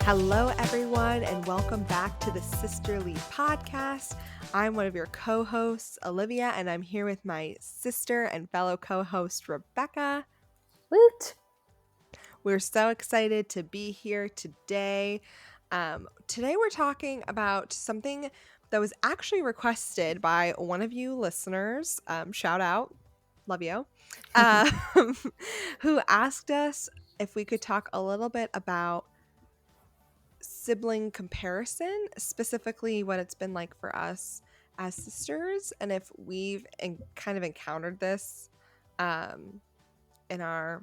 Hello, everyone, and welcome back to the Sisterly Podcast. I'm one of your co-hosts, Olivia, and I'm here with my sister and fellow co-host, Rebecca. Woot! We're so excited to be here today. Today we're talking about something that was actually requested by one of you listeners. Shout out, love you, um, who asked us if we could talk a little bit about sibling comparison, specifically what it's been like for us as sisters, and if we've kind of encountered this um, in our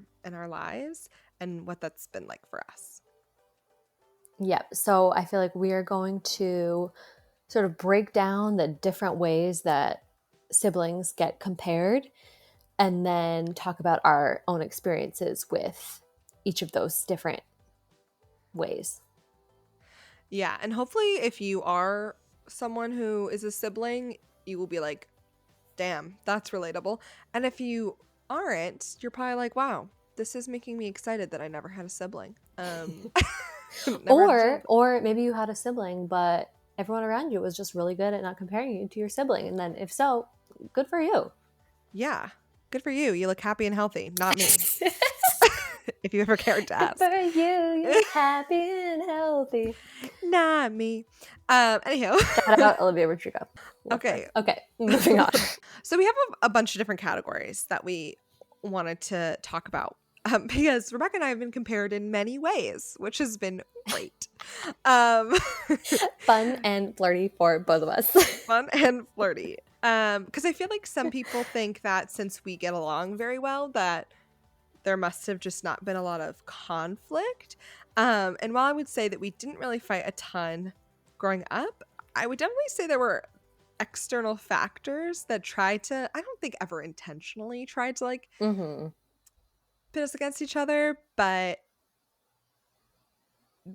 lives, and what that's been like for us. Yep. So I feel like we are going to sort of break down the different ways that siblings get compared and then talk about our own experiences with each of those different ways. Yeah, and hopefully if you are someone who is a sibling, you will be like, damn, that's relatable. And if you aren't, you're probably like, wow, this is making me excited that I never had a sibling. Or maybe you had a sibling, but everyone around you was just really good at not comparing you to your sibling. And then if so, good for you. Yeah, good for you. You look happy and healthy. Not me. If you ever cared to ask. For you look happy and healthy. Not me. Anyhow. Shout out Olivia Rodrigo. Okay. Okay, moving on. So we have a bunch of different categories that we wanted to talk about because Rebecca and I have been compared in many ways, which has been great. Fun and flirty for both of us. Fun and flirty. Because I feel like some people think that since we get along very well, that there must have just not been a lot of conflict. And while I would say that we didn't really fight a ton growing up, I would definitely say there were external factors that tried to, I don't think ever intentionally tried to like pit us against each other, but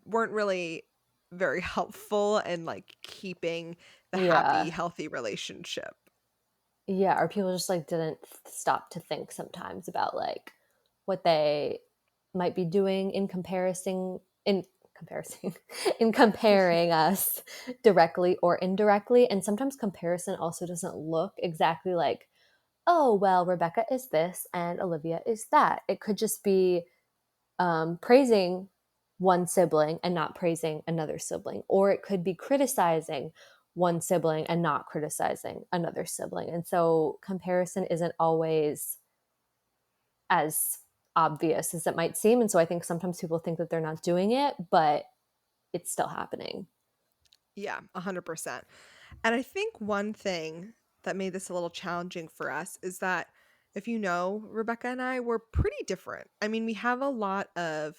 weren't really very helpful in like keeping the happy, healthy relationship. Yeah, or people just like didn't stop to think sometimes about like what they might be doing in comparing us directly or indirectly. And sometimes comparison also doesn't look exactly like, oh, well, Rebecca is this and Olivia is that. It could just be praising one sibling and not praising another sibling, or it could be criticizing one sibling and not criticizing another sibling. And so comparison isn't always as obvious as it might seem. And so I think sometimes people think that they're not doing it, but it's still happening. Yeah, 100%. And I think one thing that made this a little challenging for us is that if you know, Rebecca and I were pretty different. I mean, we have a lot of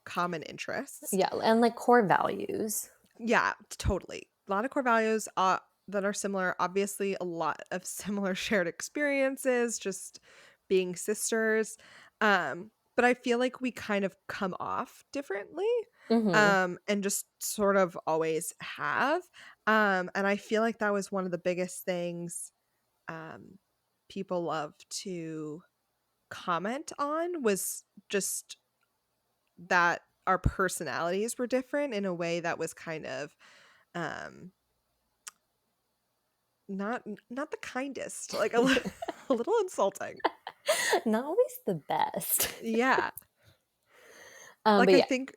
common interests. Yeah, and like core values. Yeah, totally. A lot of core values that are similar. Obviously, a lot of similar shared experiences, just being sisters. But I feel like we kind of come off differently, and just sort of always have. And I feel like that was one of the biggest things people love to comment on, was just that our personalities were different in a way that was kind of um not the kindest, like a little insulting. Not always the best. Yeah. But I think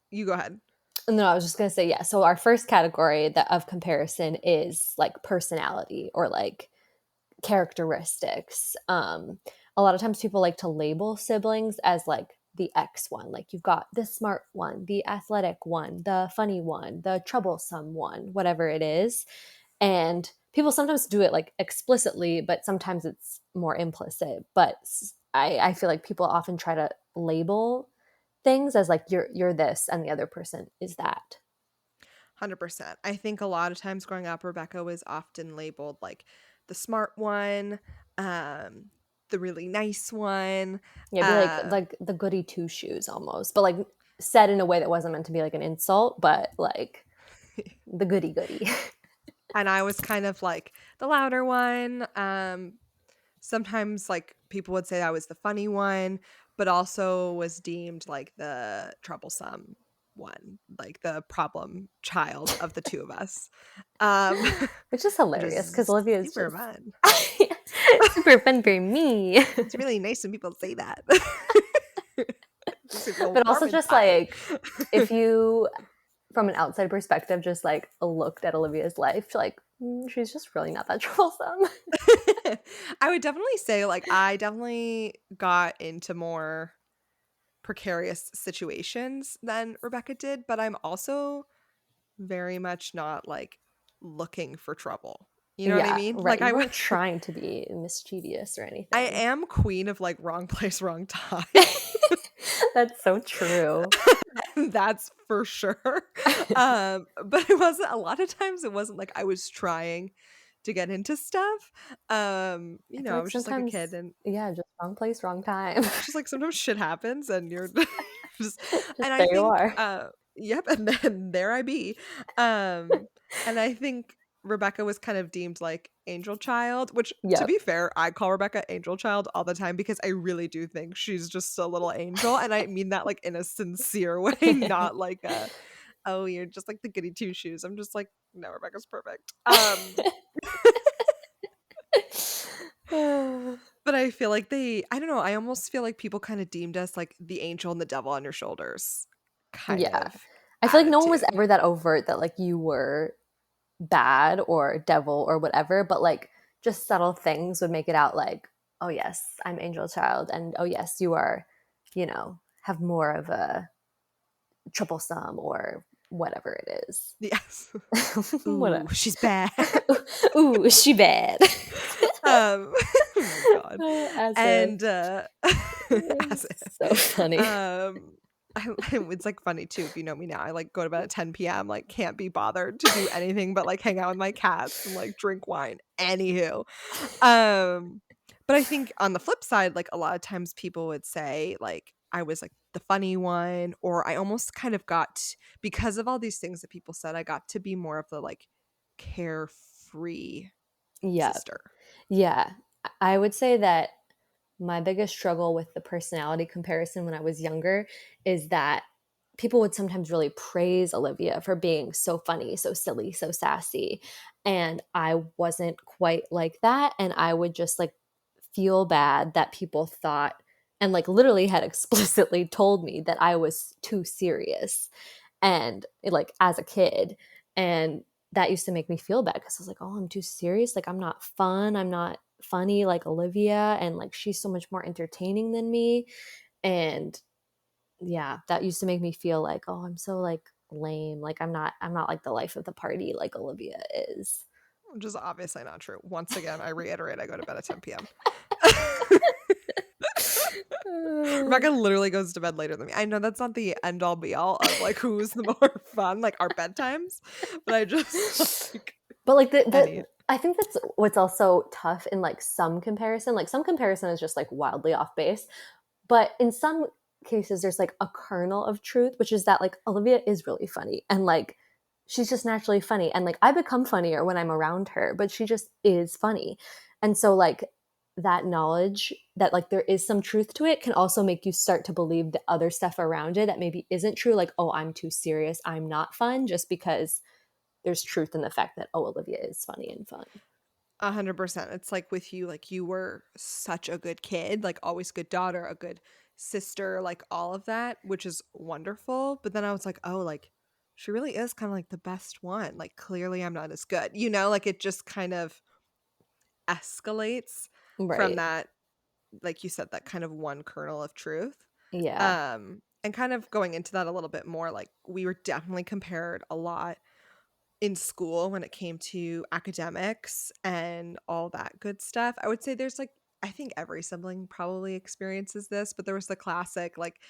you go ahead. No, I was just going to say, yeah. So our first category of comparison is like personality or like characteristics. A lot of times people like to label siblings as like the X one. Like you've got the smart one, the athletic one, the funny one, the troublesome one, whatever it is. And people sometimes do it like explicitly, but sometimes it's more implicit. But I feel like people often try to label things as like you're this and the other person is that. 100%. I think a lot of times growing up, Rebecca was often labeled like the smart one, the really nice one. Yeah, be like the goody two shoes almost, but like said in a way that wasn't meant to be like an insult, but like the goody goody. And I was kind of like the louder one. Sometimes like people would say I was the funny one, but also was deemed like the troublesome one, like the problem child of the two of us, um, Which is which hilarious because is Olivia is super just fun. super fun for me. It's really nice when people say that. Makes me feel But warm also just inside. like if you from an outside perspective just like looked at Olivia's life, like she's just really not that troublesome. I would definitely say, like, I definitely got into more precarious situations than Rebecca did, but I'm also very much not, like, looking for trouble. You know what I Yeah, mean? right. Like, You weren't trying to be mischievous or I anything. am queen of, like, wrong place, wrong time. That's so true. That's for sure. But it wasn't a lot of times it wasn't like I was trying to get into stuff. I feel I like was just like a sometimes, kid and yeah, just wrong place, wrong time. it's just like sometimes shit happens and you're just Just and I there you think are. yep, and then there I be. Um and I think Rebecca was kind of deemed like angel child, which to Yep. be fair, I call Rebecca angel child all the time because I really do think she's just a little angel and I mean that like in a sincere way, not like a oh, you're just like the goody two shoes. I'm just like no, Rebecca's perfect. But I feel like I don't know, I almost feel like people kinda deemed us like the angel and the devil on your shoulders kind Yeah. of I feel like no one was attitude. ever that overt that like you were bad or devil or whatever, but like just subtle things would make it out like, oh yes, I'm angel child, and oh yes, you are, have more of a troublesome or whatever it is. Yes. Ooh, Whatever. she's bad. Ooh, is she bad? Oh my god. As if. And, as if. So funny. It's, like, funny too if you know me now, I, like, go to bed at 10 p.m., like, can't be bothered to do anything but, like, hang out with my cats and, like, drink wine. Anywho, um, but I think on the flip side, like, a lot of times people would say, like, I was, like, the funny one, or I almost kind of because of all these things that people said, I got to be more of the, like, carefree Yeah. sister. Yeah. I would say that my biggest struggle with the personality comparison when I was younger is that people would sometimes really praise Olivia for being so funny, so silly, so sassy. And I wasn't quite like that. And I would just like feel bad that people thought and like literally had explicitly told me that I was too serious and like as a kid. And that used to make me feel bad because I was like, oh, I'm too serious. Like, I'm not fun. I'm not funny like Olivia. And like, she's so much more entertaining than me. And yeah, that used to make me feel like, oh, I'm so like lame. Like, I'm not like the life of the party like Olivia is. Which is obviously not true. Once again, I reiterate, I go to bed at 10 p.m. Rebecca literally goes to bed later than me. I know that's not the end all be all of like who's the more fun, like our bedtimes, but I just like But like any I think that's what's also tough in like some comparison. Like some comparison is just like wildly off base. But in some cases, there's like a kernel of truth, which is that like Olivia is really funny and like she's just naturally funny. And like I become funnier when I'm around her, but she just is funny. And so, like, that knowledge that like there is some truth to it can also make you start to believe the other stuff around it that maybe isn't true. Like, oh, I'm too serious. I'm not fun just because there's truth in the fact that, oh, Olivia is funny and fun. 100%. It's like with you, like you were such a good kid, like always good daughter, a good sister, like all of that, which is wonderful. But then I was like, oh, like she really is kind of like the best one. Like clearly I'm not as good, like it just kind of escalates from Right. that, like you said, that kind of one kernel of truth. Yeah. And kind of going into that a little bit more, like we were definitely compared a lot in school when it came to academics and all that good stuff. I would say there's like I think every sibling probably experiences this, but there was the classic like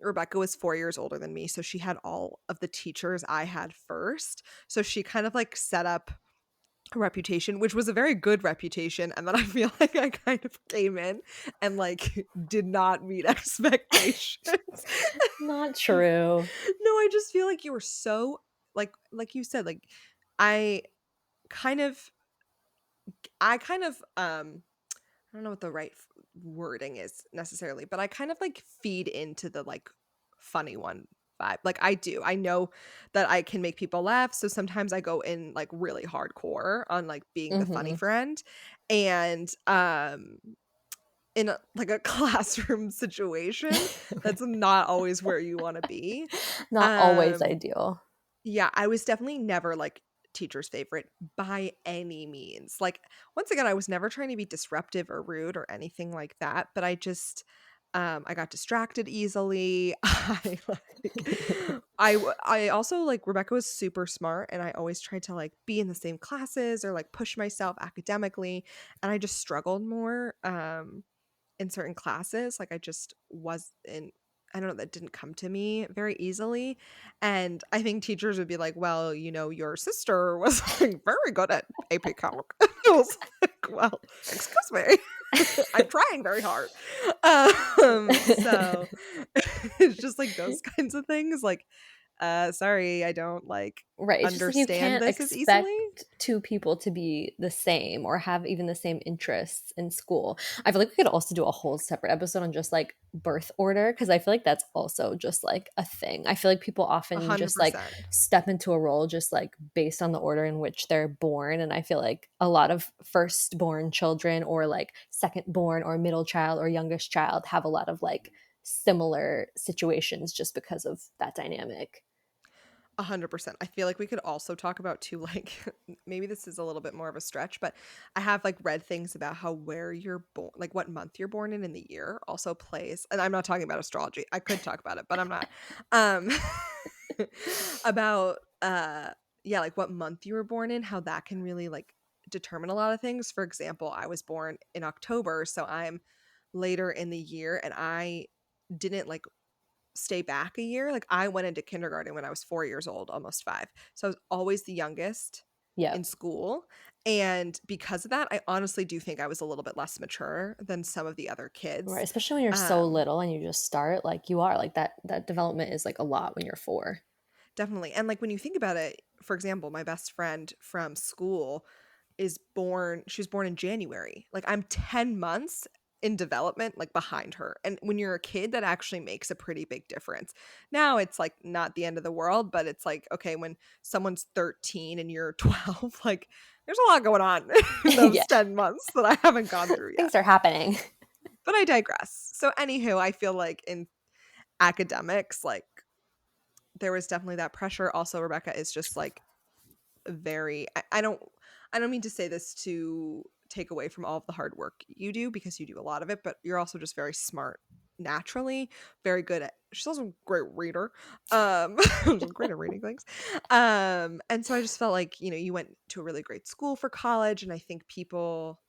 Rebecca was 4 years older than me, so she had all of the teachers I had first. So she kind of like set up a reputation, which was a very good reputation, and then I feel like I kind of came in and like did not meet expectations. Not No, true. I just feel like you were so like you said, like I kind of I kind of I don't know what the right wording is necessarily, but I kind of like feed into the like funny one vibe. Like, I do. I know that I can make people laugh, so sometimes I go in, like, really hardcore on, like, being the funny Mhm. friend, and, in a like, a classroom situation, that's not always where you wanna be. Not always Um ideal. yeah, I was definitely never, like, teacher's favorite by any means. Like, once again, I was never trying to be disruptive or rude or anything like that, but I just, I got distracted easily. I also like, Rebecca was super smart, and I always tried to, like, be in the same classes or, like, push myself academically, and I just struggled more, in certain classes. Like, I just wasn't, I don't know, that didn't come to me very easily, and I think teachers would be like, "Well, your sister was, like, very good at AP Calc." I was like, "Well, excuse me. I'm trying very hard." So it's just, like, those kinds of things, like, sorry, I don't, like, Right, it's just like you understand can't this as expect easily. two people to be the same or have even the same interests in school. I feel like we could also do a whole separate episode on just like birth order because I feel like that's also just like a thing. I feel like people often just like 100%. step into a role just like based on the order in which they're born. And I feel like a lot of firstborn children or like secondborn or middle child or youngest child have a lot of like similar situations just because of that dynamic. 100%. I feel like we could also talk about too, like, maybe this is a little bit more of a stretch, but I have like read things about how where you're born, like what month you're born in the year also plays. And I'm not talking about astrology. I could talk about it, but I'm not. Um about yeah, like what month you were born in, how that can really like determine a lot of things. For example, I was born in October, so I'm later in the year, and I didn't like stay back a year. Like, I went into kindergarten when I was 4 years old, almost 5. So I was always the youngest in Yep. school, and because of that, I honestly do think I was a little bit less mature than some of the other Right, kids. especially when you're so Um, little and you just start, like, you are, like, that development is, like, a lot when you're 4. Definitely, and, like, when you think about it, for example, my best friend from school she was born in January. Like, I'm 10 months in development, like, behind her, and when you're a kid, that actually makes a pretty big difference. Now it's, like, not the end of the world, but it's like, okay, when someone's 13 and you're 12, like, there's a lot going on in Yeah, those 10 months that I haven't gone through yet. things are happening. But I digress. So, anywho, I feel like in academics, like, there was definitely that pressure. Also, Rebecca is just, like, very I don't mean to say this to take away from all of the hard work you do, because you do a lot of it, but you're also just very smart naturally, very good at she's also a great reader. She's great at reading things. And so I just felt like, you went to a really great school for college, and I think people,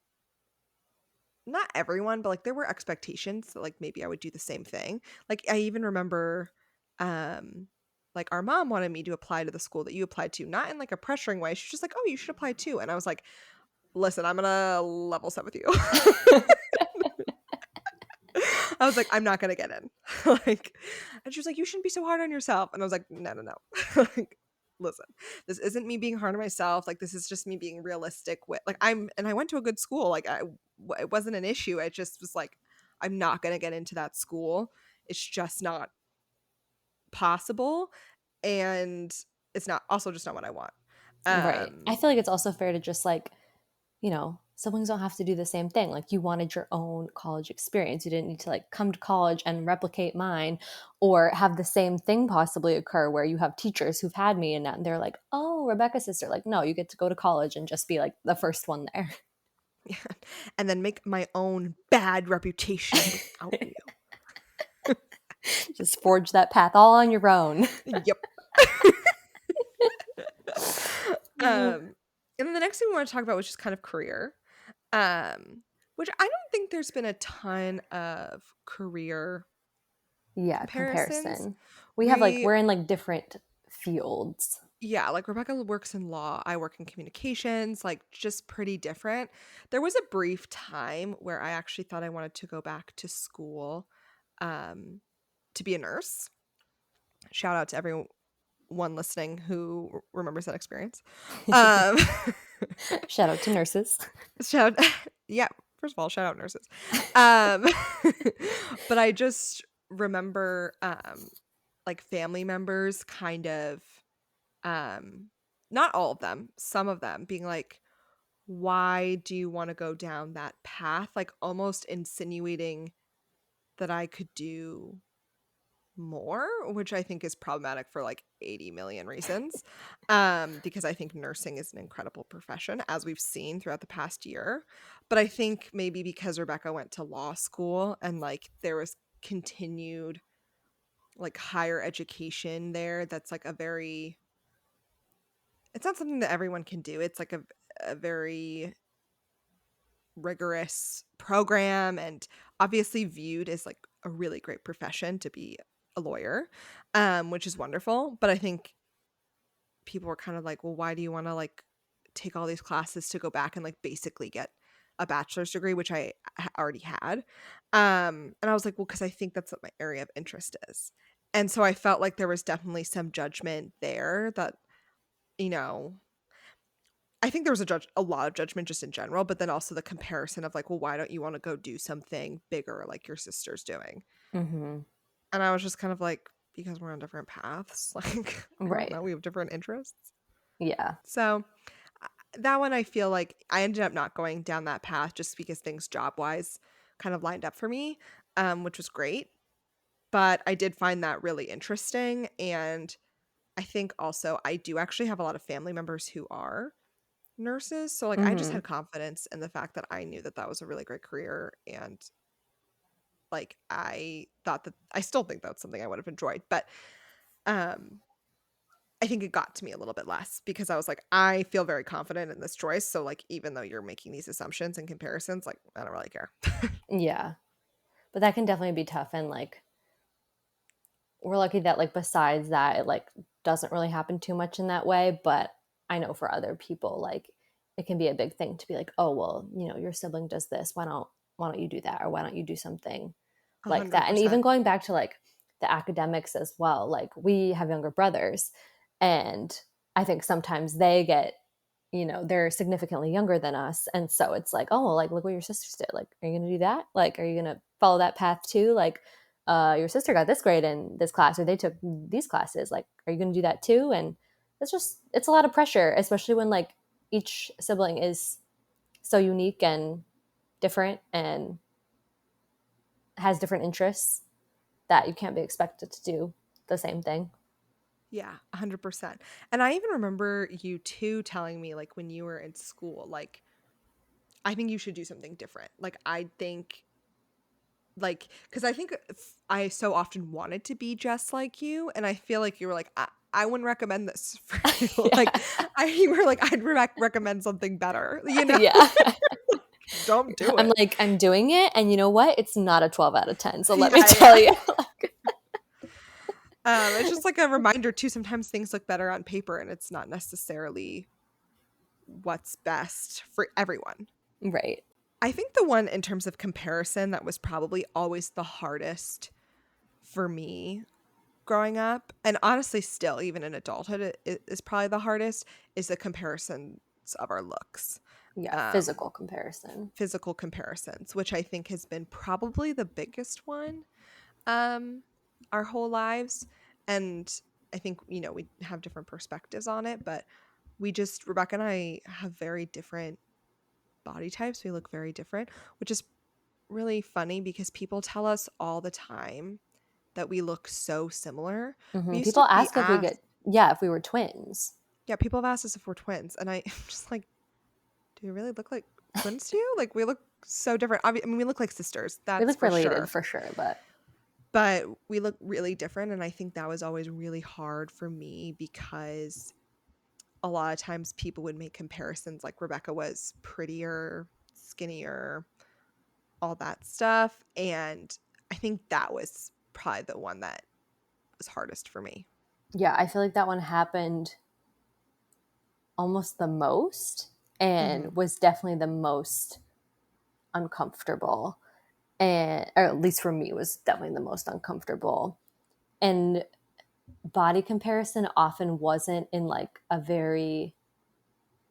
not everyone, but, like, there were expectations that, like, maybe I would do the same thing. Like, I even remember, um, like, our mom wanted me to apply to the school that you applied to, not in, like, a pressuring way. She's just like, "Oh, you should apply too." And I was like, "Listen, I'm gonna level set with you." I was like, "I'm not gonna get in." Like, and she was like, "You shouldn't be so hard on yourself." And I was like, "No, no, no." Like, listen, this isn't me being hard on myself. Like, this is just me being realistic with, like, and I went to a good school. Like, it wasn't an issue. I just was like, I'm not gonna get into that school. It's just not possible, and it's not also just not what I want. Right. I Um, feel like it's also fair to just, like, siblings don't have to do the same thing. Like, you wanted your own college experience. You didn't need to, like, come to college and replicate mine or have the same thing possibly occur where you have teachers who've had me and they're like, "Oh, Rebecca's sister." Like, no, you get to go to college and just be, like, the first one there. and then make my own bad reputation without you. Just forge that path all on your own. Yep. Um, and then the next thing we want to talk about was just kind of career, um, which I don't think there's been a ton of career Yeah, comparisons. comparison. We have like We, we're in like different fields. yeah, like Rebecca works in law, I work in communications, like just pretty different. There was a brief time where I actually thought I wanted to go back to school, um, to be a nurse. Shout out to everyone listening who remembers that experience. Um, Shout out to nurses. shout, yeah. First of all, shout out nurses. Um, but I just remember. like family members kind of um not all of them, some of them being like, why do you want to go down that path? Like almost insinuating that I could do more, which I think is problematic for like 80 million reasons. Because I think nursing is an incredible profession, as we've seen throughout the past year. But I think maybe because Rebecca went to law school and like there was continued like higher education there, that's like a very, it's not something that everyone can do. It's like a very rigorous program and obviously viewed as like a really great profession to be a lawyer, which is wonderful. But I think people were kind of like, well, why do you want to like take all these classes to go back and like basically get a bachelor's degree, which I already had. And I was like, well, because I think that's what my area of interest is. And so I felt like there was definitely some judgment there that, you know, I think there was a lot of judgment just in general, but then also the comparison of like, well, why don't you want to go do something bigger like your sister's doing? Mhm. And I was just kind of like, because we're on different paths. Like, I don't Right. know, we have different interests. Yeah. So that one, I feel like I ended up not going down that path just because things job wise kind of lined up for me, which was great. But I did find that really interesting. And I think also I do actually have a lot of family members who are nurses. So, like, I just Mhm. had confidence in the fact that I knew that that was a really great career. And, like, I thought that I still think that's something I would have enjoyed. But um, I think it got to me a little bit less because I was like, I feel very confident in this choice. So, like, even though you're making these assumptions and comparisons, like, I don't really care. Yeah. But that can definitely be tough, and like we're lucky that like besides that it like doesn't really happen too much in that way, but I know for other people like it can be a big thing to be like, "Oh, well, you know, your sibling does this. Why don't you do that, or why don't you do something A like hundred that?" And even percent. going back to like the academics as well. Like we have younger brothers, and I think sometimes they get, you know, they're significantly younger than us, and so it's like, oh well, like look what your sisters did. Like, are you gonna do that? Like, are you gonna follow that path too? Like, your sister got this grade in this class, or they took these classes. Like, are you gonna do that too? And it's a lot of pressure, especially when like each sibling is so unique and different and has different interests that you can't be expected to do the same thing. Yeah, 100%. And I even remember you too telling me, like, when you were in school, like, I think you should do something different. Like, I think, like, because I think I so often wanted to be just like you. And I feel like you were like, I wouldn't recommend this for you. Like, Yeah. you were like, I'd recommend something better, you know? Yeah. Don't do I'm it. like, I'm doing it. And you know what? It's not a 12 out of 10. So let me Yeah, tell yeah. you. It's just like a reminder too. Sometimes things look better on paper, and it's not necessarily what's best for everyone. Right. I think the one in terms of comparison that was probably always the hardest for me growing up, and honestly still even in adulthood it is probably the hardest, is the comparisons of our looks. Yeah. Um, Physical comparison. Physical comparisons, which I think has been probably the biggest one um our whole lives. And I think, you know, we have different perspectives on it, but we just, Rebecca and I have very different body types. We look very different, which is really funny because people tell us all the time that we look so similar. We used to People be ask if we asked, get, yeah, if we were twins. yeah, people have asked us if we're twins, and I'm just like, do we really look like twins to you? Like, we look so different. I mean, we look like sisters, We that's look for related sure, for sure, but but we look really different. And I think that was always really hard for me because a lot of times people would make comparisons, like Rebecca was prettier, skinnier, all that stuff. And I think that was probably the one that was hardest for me. yeah, I feel like that one happened almost the most Hmm. and was definitely the most uncomfortable. And, or at least for me, was definitely the most uncomfortable. And body comparison often wasn't in like a very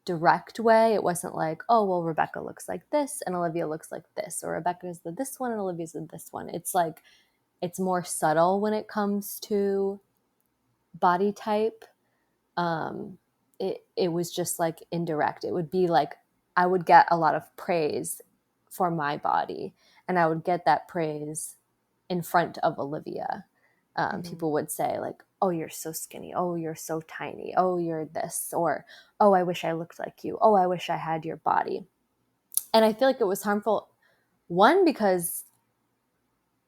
direct way. It wasn't like, oh, well, Rebecca looks like this and Olivia looks like this, or Rebecca's the this one and Olivia's the this one. It's like it's more subtle when it comes to body type. It was just like indirect. It would be like I would get a lot of praise for my body, and I would get that praise in front of Olivia. Mhm. People would say like, "Oh, you're so skinny. Oh, you're so tiny. Oh, you're this," or "Oh, I wish I looked like you. Oh, I wish I had your body." And I feel like it was harmful. One, because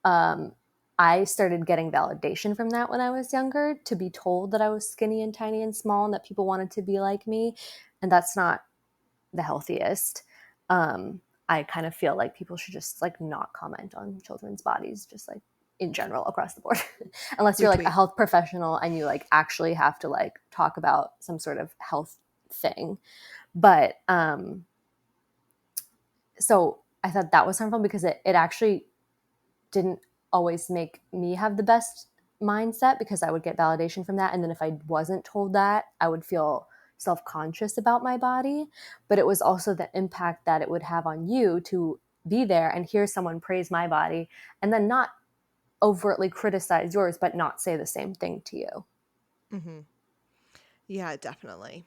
um, I started getting validation from that when I was younger, to be told that I was skinny and tiny and small and that people wanted to be like me. And that's not the healthiest. I kind of feel like people should just like not comment on children's bodies, just like in general across the board, unless you're like a Retweet. health professional and you like actually have to like talk about some sort of health thing. But so I thought that was harmful because it actually didn't always make me have the best mindset, because I would get validation from that. And then if I wasn't told that, I would feel self conscious about my body. But it was also the impact that it would have on you to be there and hear someone praise my body and then not overtly criticize yours, but not say the same thing to you. Mhm. Yeah, definitely.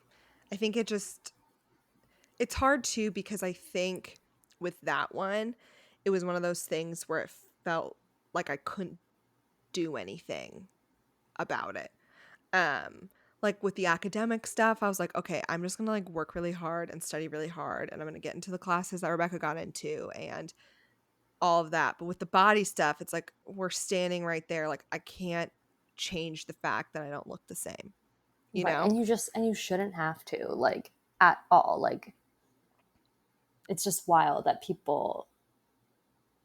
I think it's hard too because I think with that one, it was one of those things where it felt like I couldn't do anything about it. Um, like with the academic stuff, I was like, okay, I'm just gonna like work really hard and study really hard, and I'm gonna get into the classes that Rebecca got into and all of that. But with the body stuff, it's like we're standing right there. Like I can't change the fact that I don't look the same, you Right. know? And you shouldn't have to, like, at all. Like, it's just wild that people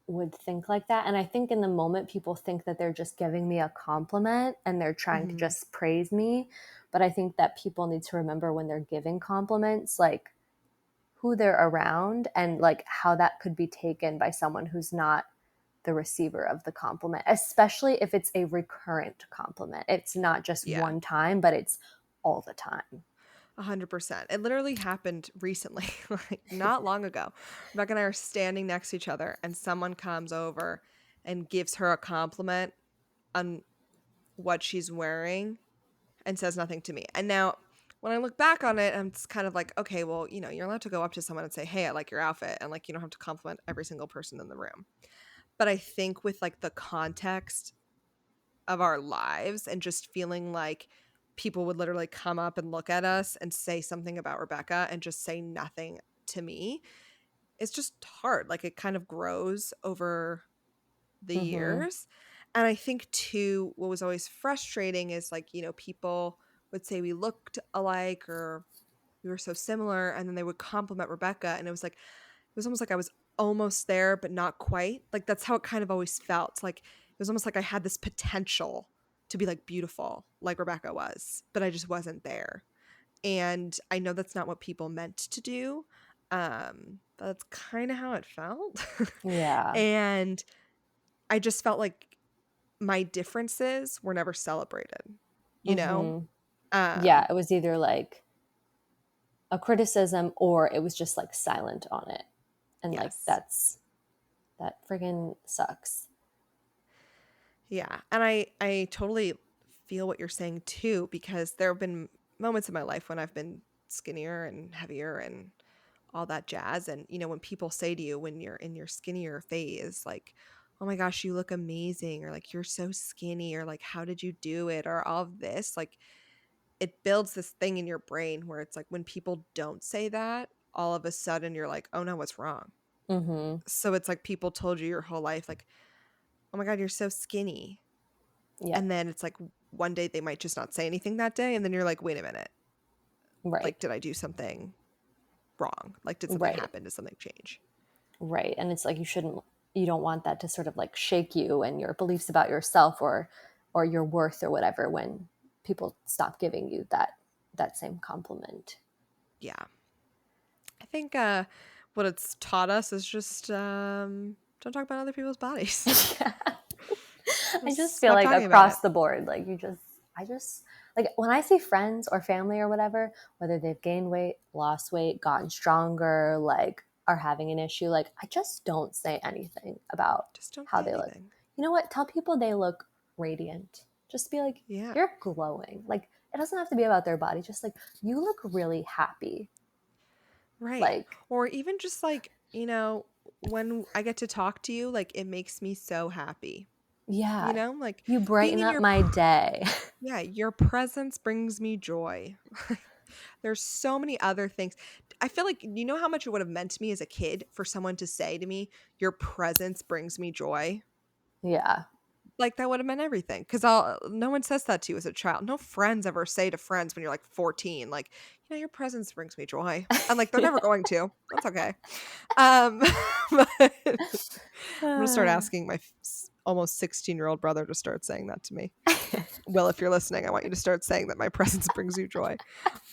would think like that. And I think in the moment, people think that they're just giving me a compliment and they're trying to Hmm. just praise me. But I think that people need to remember when they're giving compliments, like who they're around and like how that could be taken by someone who's not the receiver of the compliment, especially if it's a recurrent compliment. It's not just Yeah. one time, but it's all the time. 100%. It literally happened recently, like not long ago. Rebecca and I are standing next to each other, and someone comes over and gives her a compliment on what she's wearing and says nothing to me. And now, when I look back on it, I'm just kind of like, okay, well, you're allowed to go up to someone and say, hey, I like your outfit. And like, you don't have to compliment every single person in the room. But I think with like the context of our lives and just feeling like people would literally come up and look at us and say something about Rebecca and just say nothing to me. It's just hard. Like it kind of grows over the Mm-hmm. years. And I think too, what was always frustrating is like, people would say we looked alike or we were so similar, and then they would compliment Rebecca. And it was almost like I was almost there, but not quite. Like that's how it kind of always felt. Like it was almost like I had this potential to be like beautiful, like Rebecca was, but I just wasn't there. And I know that's not what people meant to do. But that's kind of how it felt. Yeah. And I just felt like my differences were never celebrated, you know? Mm-hmm. Yeah. Um, It was either like a criticism or it was just like silent on it. And like yes. that friggin' sucks. Yeah. And I totally feel what you're saying too, because there have been moments in my life when I've been skinnier and heavier and all that jazz. And, when people say to you when you're in your skinnier phase, like, oh my gosh, you look amazing, or like, you're so skinny, or like, how did you do it, or all of this, like, it builds this thing in your brain where it's like when people don't say that, all of a sudden you're like, oh no, what's wrong? Mm-hmm. So it's like people told you your whole life, like, oh my God, you're so skinny. And Yep. then it's like one day they might just not say anything that day. And then you're like, wait a minute. Right. Like, did I do something wrong? Like, did something Right. happen? Did something change? Right. And it's like you don't want that to sort of like shake you and your beliefs about yourself or your worth or whatever when people stop giving you that same compliment. Yeah. I think what it's taught us is just don't talk about other people's bodies. Yeah. I just Just feel stop like talking about it. across the board, like I just like when I see friends or family or whatever, whether they've gained weight, lost weight, gotten stronger, like are having an issue, like I just don't say anything about Just don't how say they look. anything. You know what? Tell people they look radiant. Just be like, Yeah. you're glowing. Like, it doesn't have to be about their body. Just like, you look really happy. Right. Like, Or even just like, when I get to talk to you, like it makes me so happy. yeah, Like you being brighten in up your my day. yeah, your presence brings me joy. There's so many other things. I feel like you know how much it would have meant to me as a kid for someone to say to me, "Your presence brings me joy." Yeah. Like, that would have meant everything. Because 'cause no one says that to you as a child. No friends ever say to friends when you're, like, 14, like, "Your presence brings me joy." And, like, they're Yeah. never going to. That's okay. Um, but I'm gonna start Uh, asking my almost 16-year-old brother to start saying that to me. Will, if you're listening, I want you to start saying that my presence brings you joy.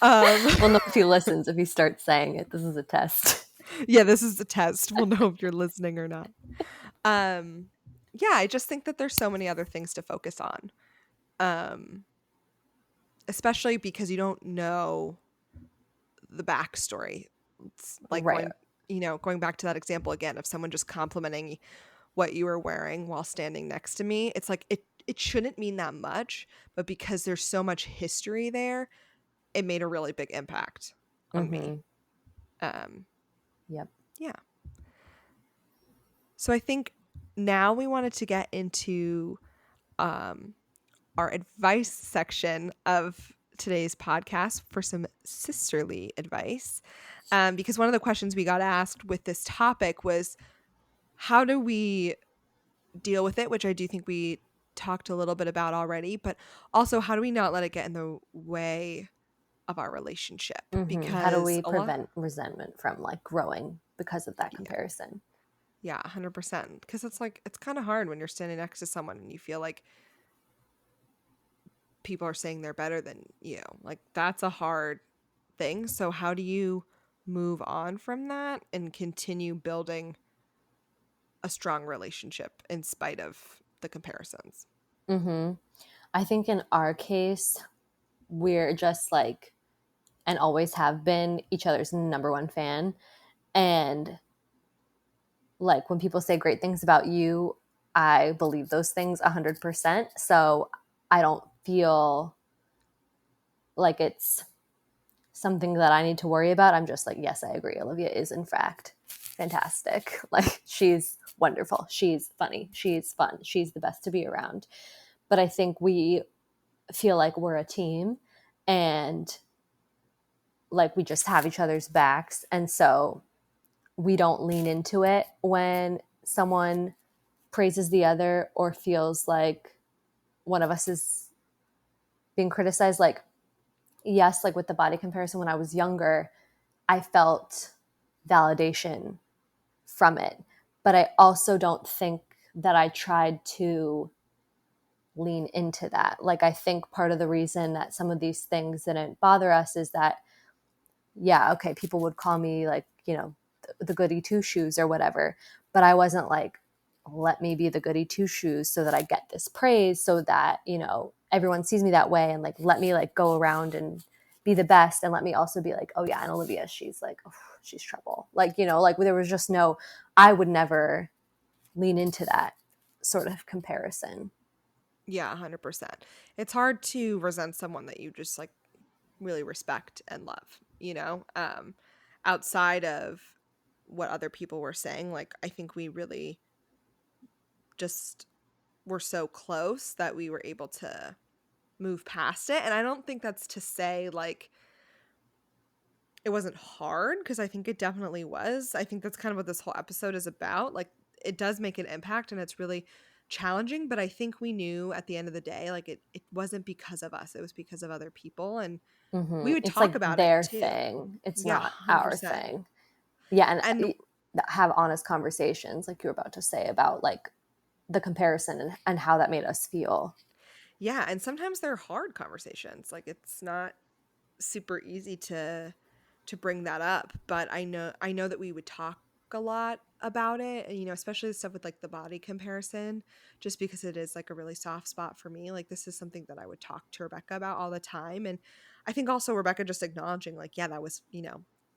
Um, we'll know if he listens, if he starts saying it. This is a test. yeah, this is a test. We'll know if you're listening or not. Um, yeah, I just think that there's so many other things to focus on. Um, Especially because you don't know the backstory. It's like Right. going back to that example again of someone just complimenting what you were wearing while standing next to me. It's like it shouldn't mean that much, but because there's so much history there, it made a really big impact on me. Mm-hmm. Um, Yep. yeah. So I think now we wanted to get into um, our advice section of today's podcast for some sisterly advice. Because one of the questions we got asked with this topic was how do we deal with it, which I do think we talked a little bit about already, but also how do we not let it get in the way of our relationship? Mm-hmm. How do Because we a lot, prevent resentment from like growing because of that yeah, comparison? yeah, 100%. Because it's like, it's kind of hard when you're standing next to someone and you feel like people are saying they're better than you. Like, that's a hard thing. So, how do you move on from that and continue building a strong relationship in spite of the comparisons? Mm-hmm. I think in our case, we're just like, and always have been each other's number one fan. And like when people say great things about you, I believe those things 100%. So I don't feel like it's something that I need to worry about. I'm just like, yes, I agree. Olivia is, in fact, fantastic. Like, she's wonderful. She's funny. She's fun. She's the best to be around. But I think we feel like we're a team and like we just have each other's backs. And so we don't lean into it when someone praises the other or feels like one of us is being criticized. Like, yes, like with the body comparison when I was younger, I felt validation from it. But I also don't think that I tried to lean into that. Like, I think part of the reason that some of these things didn't bother us is that, yeah, okay, people would call me like, the goody two shoes or whatever. But I wasn't like, let me be the goody two shoes so that I get this praise so that, everyone sees me that way and like, let me like go around and be the best. And let me also be like, oh yeah, and Olivia, she's like, oh, she's trouble. Like, like there was just no, I would never lean into that sort of comparison. Yeah, 100%. It's hard to resent someone that you just like really respect and love. Outside of what other people were saying, like I think we really just were so close that we were able to move past it. And I don't think that's to say like it wasn't hard because I think it definitely was. I think that's kind of what this whole episode is about. Like it does make an impact and it's really challenging, but I think we knew at the end of the day like it wasn't because of us. It was because of other people and we would It's talk like about it their too. thing. It's Yeah, not our 100%. thing. Yeah. And And have honest conversations, like you were about to say, about like the comparison and how that made us feel. yeah, and sometimes they're hard conversations. Like it's not super easy to bring that up, but I know that we would talk a lot about it and especially the stuff with like the body comparison just because it is like a really soft spot for me. Like this is something that I would talk to Rebecca about all the time and I think also Rebecca just acknowledging like yeah, that was,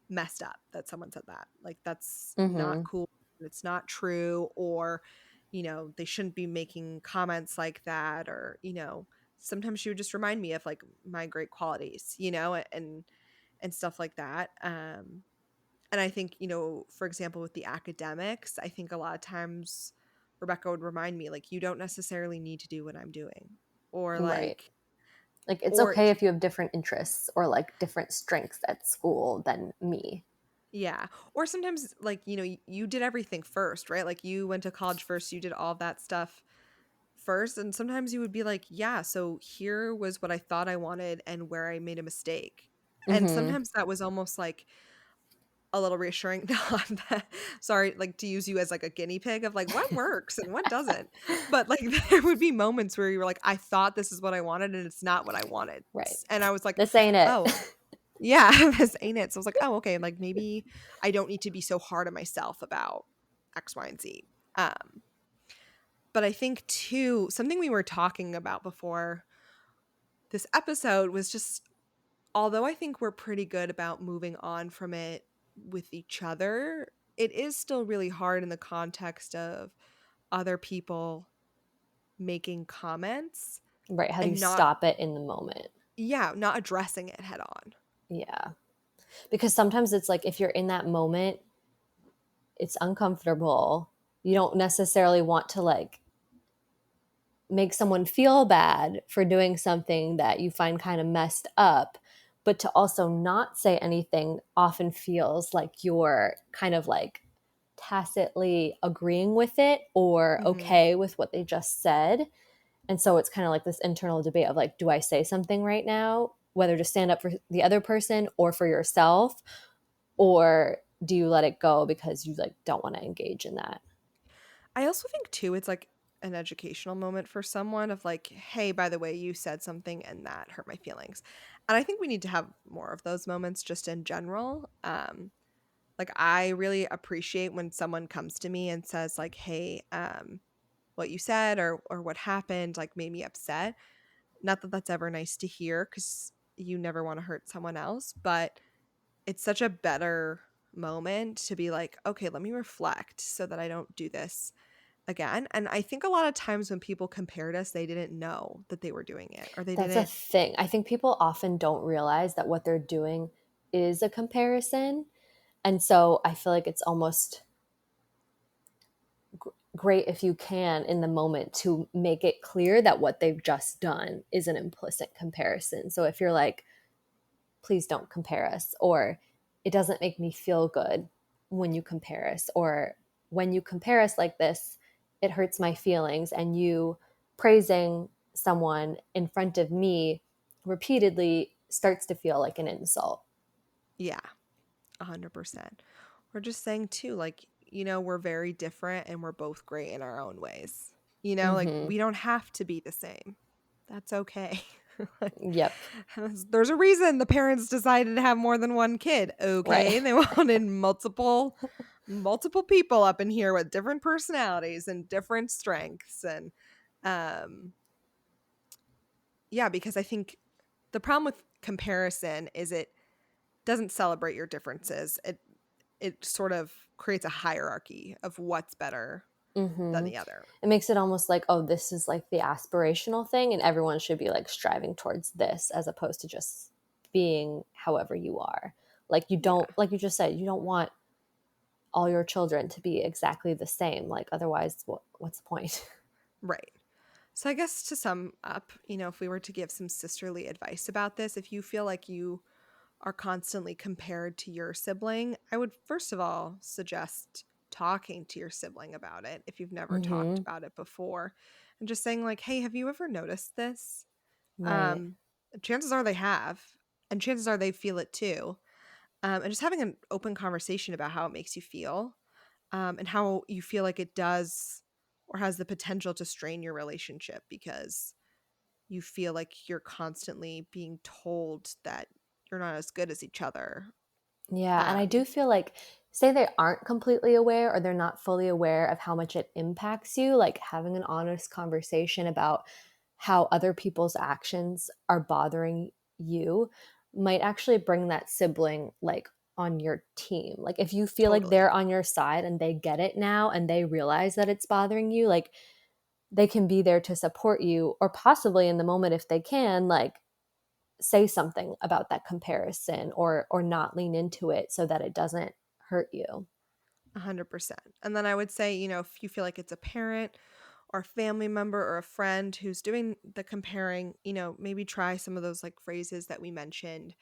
messed up that someone said that. Like that's not Mm-hmm. cool. It's not true or they shouldn't be making comments like that, or, sometimes she would just remind me of like my great qualities, and stuff like that. And I think, for example, with the academics, I think a lot of times Rebecca would remind me, like, you don't necessarily need to do what I'm doing. Or Right. like, Like, it's or okay if you have different interests or like different strengths at school than me. yeah. Or sometimes, like, you did everything first, right? Like, you went to college first, you did all of that stuff first. And sometimes you would be like, yeah, so here was what I thought I wanted and where I made a mistake. And Mm-hmm. sometimes that was almost like a little reassuring. Sorry, like, to use you as like a guinea pig of like what works and what doesn't. But like there would be moments where you were like, I thought this is what I wanted and it's not what I wanted. Right. And I was like, This ain't it. oh, yeah, this ain't it. So I was like, oh, okay, like maybe I don't need to be so hard on myself about X, Y, and Z. Um, but I think too, something we were talking about before this episode was just, although I think we're pretty good about moving on from it with each other, it is still really hard in the context of other people making comments Right. How do you and not, stop it in the moment? yeah, not addressing it head on. Yeah. Because sometimes it's like if you're in that moment, it's uncomfortable. You don't necessarily want to like make someone feel bad for doing something that you find kind of messed up, but to also not say anything often feels like you're kind of like tacitly agreeing with it or Hmm. okay with what they just said. And so it's kind of like this internal debate of like, do I say something right now, whether to stand up for the other person or for yourself, or do you let it go because you like don't want to engage in that? I also think too, it's like an educational moment for someone of like, hey, by the way, you said something and that hurt my feelings. And I think we need to have more of those moments just in general. Like I really appreciate when someone comes to me and says like, hey, what you said or what happened like made me upset. Not that that's ever nice to hear because you never want to hurt someone else, but it's such a better moment to be like, okay, let me reflect so that I don't do this again. And I think a lot of times when people compared us, they didn't know that they were doing it, or they That's a didn't. thing. I think people often don't realize that what they're doing is a comparison. And so I feel like it's almost great if you can in the moment to make it clear that what they've just done is an implicit comparison. So if you're like, please don't compare us, or it doesn't make me feel good when you compare us, or when you compare us like this, it hurts my feelings, and you praising someone in front of me repeatedly starts to feel like an insult. Yeah, 100%. We're just saying too, like, we're very different and we're both great in our own ways. Like Mm-hmm. we don't have to be the same. That's okay. Like, Yep. there's a reason the parents decided to have more than one kid. Right. Okay. They wanted multiple people up in here with different personalities and different strengths. And um yeah, because I think the problem with comparison is it doesn't celebrate your differences. It sort of creates a hierarchy of what's better than Mm-hmm. the other. It makes it almost like, oh, this is like the aspirational thing, and everyone should be like striving towards this as opposed to just being however you are. Like, you Yeah, don't, like you just said, you don't want all your children to be exactly the same. Like, otherwise, what's the point? right. So I guess to sum up, if we were to give some sisterly advice about this, if you feel like you are constantly compared to your sibling, I would first of all suggest talking to your sibling about it if you've never talked Mm-hmm. about it before, and just saying like, "Hey, have you ever noticed this?" Right. Um, Chances are they have, and chances are they feel it too. And just having an open conversation about how it makes you feel, and how you feel like it does or has the potential to strain your relationship because you feel like you're constantly being told that you're not as good as each other. Yeah, and I Um, do feel like, say they aren't completely aware or they're not fully aware of how much it impacts you, like having an honest conversation about how other people's actions are bothering you might actually bring that sibling like on your team. Like if you feel like they're Totally. on your side and they get it now and they realize that it's bothering you, like they can be there to support you, or possibly in the moment if they can, like say something about that comparison, or not lean into it so that it doesn't hurt you. 100%. And then I would say, if you feel like it's a parent or a family member or a friend who's doing the comparing, maybe try some of those like phrases that we mentioned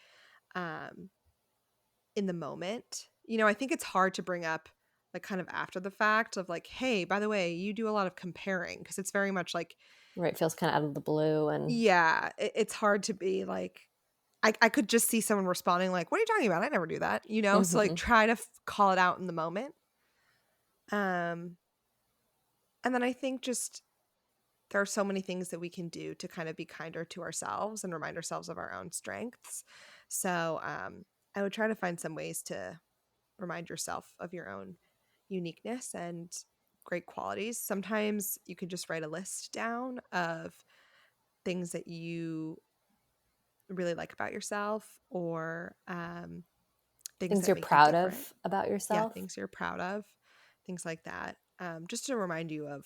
um, in the moment. I think it's hard to bring up like kind of after the fact of like, hey, by the way, you do a lot of comparing because it's very much like, Right? Feels kind of out of the blue. And yeah, it's hard to be like, I could just see someone responding like, what are you talking about? I never do that, So like mhm. try to call it out in the moment. Um, and then I think just there are so many things that we can do to kind of be kinder to ourselves and remind ourselves of our own strengths. So I would try to find some ways to remind yourself of your own uniqueness and great qualities. Sometimes you can just write a list down of things that you really like about yourself or things Things that you're make you proud different. of about Yeah, yourself. things you're proud of, things like that. Just to remind you of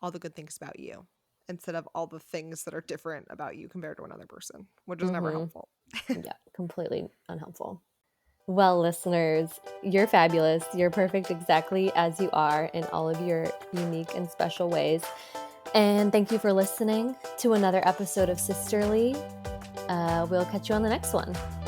all the good things about you instead of all the things that are different about you compared to another person, which is never Mhm. helpful. Yeah, completely unhelpful. Well, listeners, you're fabulous. You're perfect exactly as you are in all of your unique and special ways. And thank you for listening to another episode of Sisterly. We'll catch you on the next one.